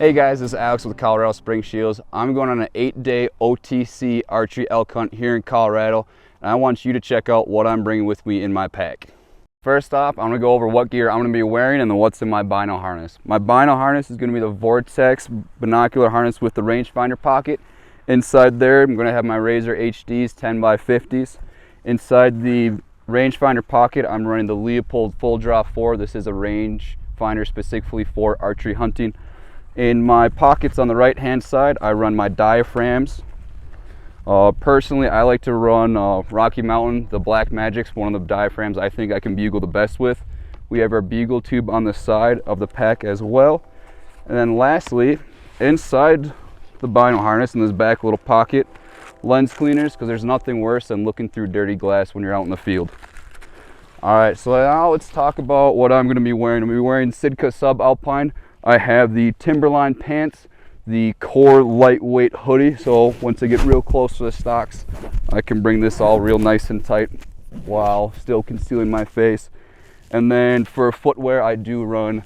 Hey guys, this is Alex with Colorado Springs SCHEELS. I'm going on an 8-day OTC archery elk hunt here in Colorado, and I want you to check out what I'm bringing with me in my pack. First off, I'm going to go over what gear I'm going to be wearing and then what's in my Bino harness. My Bino harness is going to be the Vortex binocular harness with the rangefinder pocket. Inside there, I'm going to have my Razor HDs 10x50s. Inside the rangefinder pocket, I'm running the Leupold Full Draw 4. This is a rangefinder specifically for archery hunting. In my pockets on the right hand side, I run my diaphragms. Personally, I like to run Rocky Mountain, the Black Magic's one of the diaphragms I think I can bugle the best with. We have our bugle tube on the side of the pack as well. And then lastly, inside the Bino harness in this back little pocket, lens cleaners, because there's nothing worse than looking through dirty glass when you're out in the field. Alright, so now let's talk about what I'm going to be wearing. I'm going to be wearing Sitka Sub Alpine. I have the Timberline pants, the Core lightweight hoodie, so once I get real close to the stocks, I can bring this all real nice and tight while still concealing my face. And then for footwear, I do run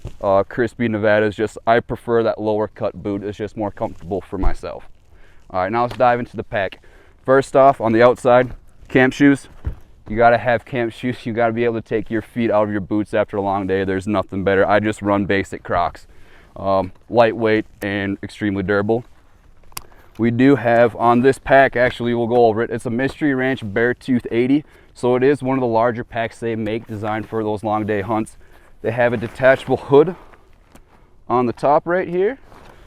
Crispy Nevadas. Just I prefer that lower cut boot. It's just more comfortable for myself. All right, now let's dive into the pack. First off, on the outside, camp shoes. You gotta have camp shoes. You gotta be able to take your feet out of your boots after a long day. There's nothing better. I just run basic Crocs. Lightweight and extremely durable. We do have on this pack, actually we'll go over it, it's a Mystery Ranch Beartooth 80, so it is one of the larger packs they make designed for those long day hunts. They have a detachable hood on the top right here.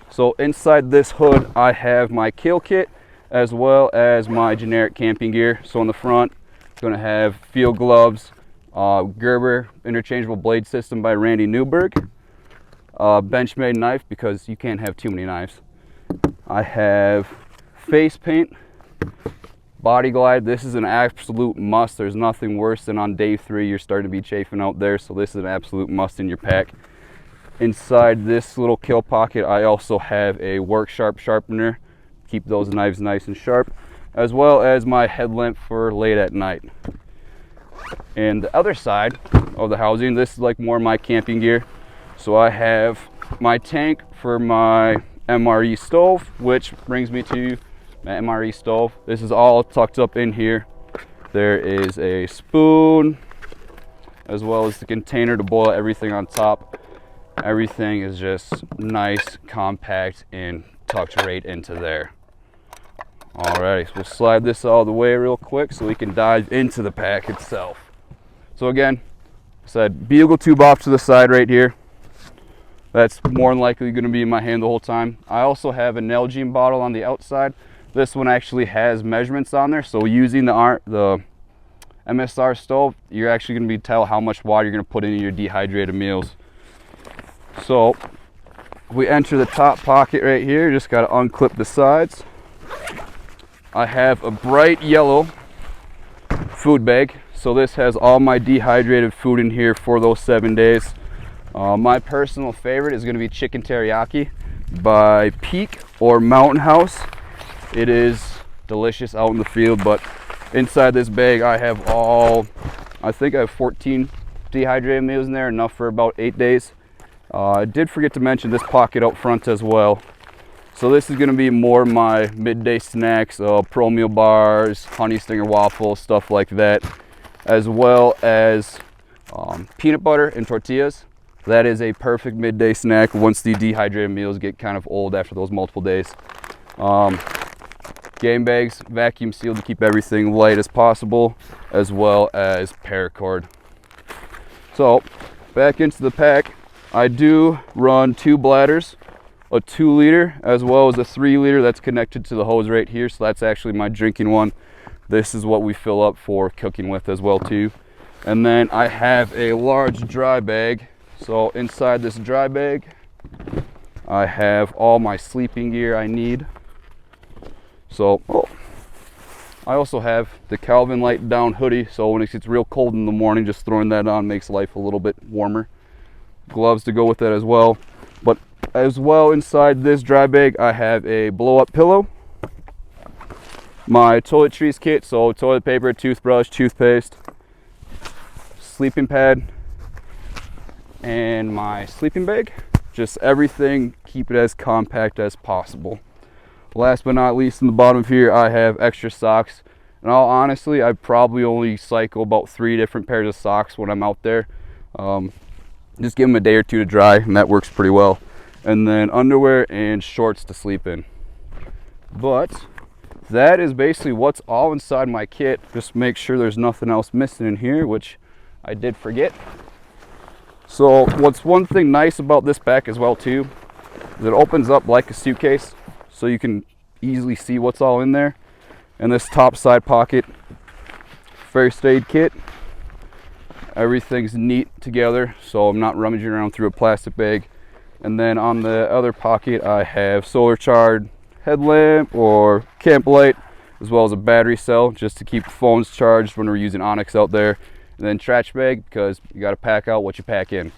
So inside this hood I have my kill kit as well as my generic camping gear. So in the front I'm going to have field gloves, Gerber interchangeable blade system by Randy Newberg, Benchmade knife because you can't have too many knives. I have face paint, Body Glide. This is an absolute must. There's nothing worse than on day 3 you're starting to be chafing out there, so this is an absolute must in your pack. Inside this little kill pocket I also have a work sharp sharpener, keep those knives nice and sharp, as well as my headlamp for late at night. And the other side of the housing, this is like more my camping gear. So I have my tank for my MRE stove, which brings me to my MRE stove. This is all tucked up in here. There is a spoon, as well as the container to boil everything on top. Everything is just nice, compact, and tucked right into there. Alrighty, so we'll slide this all the way real quick so we can dive into the pack itself. So again, I said bugle tube off to the side right here. That's more than likely going to be in my hand the whole time. I also have a Nalgene bottle on the outside. This one actually has measurements on there, so using the MSR stove, you're actually going to be tell how much water you're going to put into your dehydrated meals. So we enter the top pocket right here. Just got to unclip the sides. I have a bright yellow food bag, so this has all my dehydrated food in here for those 7 days. My personal favorite is going to be chicken teriyaki by Peak or Mountain House. It is delicious out in the field, but inside this bag I have I think I have 14 dehydrated meals in there, enough for about 8 days. I did forget to mention this pocket out front as well. So this is going to be more my midday snacks, Pro Meal bars, Honey Stinger waffles, stuff like that, as well as peanut butter and tortillas. That is a perfect midday snack once the dehydrated meals get kind of old after those multiple days. Game bags, vacuum sealed to keep everything light as possible, as well as paracord. So back into the pack, I do run 2 bladders, a 2-liter as well as a 3-liter that's connected to the hose right here. So that's actually my drinking one. This is what we fill up for cooking with as well too. And then I have a large dry bag. So inside this dry bag, I have all my sleeping gear I need. So I also have the Calvin Light Down hoodie, so when it gets real cold in the morning, just throwing that on makes life a little bit warmer. Gloves to go with that as well. But as well inside this dry bag, I have a blow-up pillow, my toiletries kit, so toilet paper, toothbrush, toothpaste, sleeping pad, and my sleeping bag, Just everything, keep it as compact as possible. Last but not least, in the bottom of here, I have extra socks. And all honestly, I probably only cycle about 3 different pairs of socks when I'm out there. Just give them a day or 2 to dry, and that works pretty well. And then underwear and shorts to sleep in. But that is basically what's all inside my kit. Just make sure there's nothing else missing in here, which I did forget. So what's one thing nice about this pack as well too, is it opens up like a suitcase, so you can easily see what's all in there. And this top side pocket, first aid kit, everything's neat together, so I'm not rummaging around through a plastic bag. And then on the other pocket, I have solar charged headlamp or camp light, as well as a battery cell just to keep phones charged when we're using Onyx out there. And then trash bag, because you got to pack out what you pack in.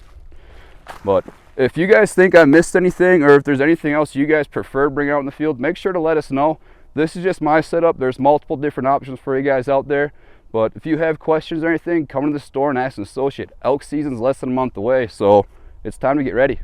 But if you guys think I missed anything, or if there's anything else you guys prefer to bring out in the field, make sure to let us know. This is just my setup. There's multiple different options for you guys out there. But if you have questions or anything, come to the store and ask an associate. Elk season's less than a month away, so it's time to get ready.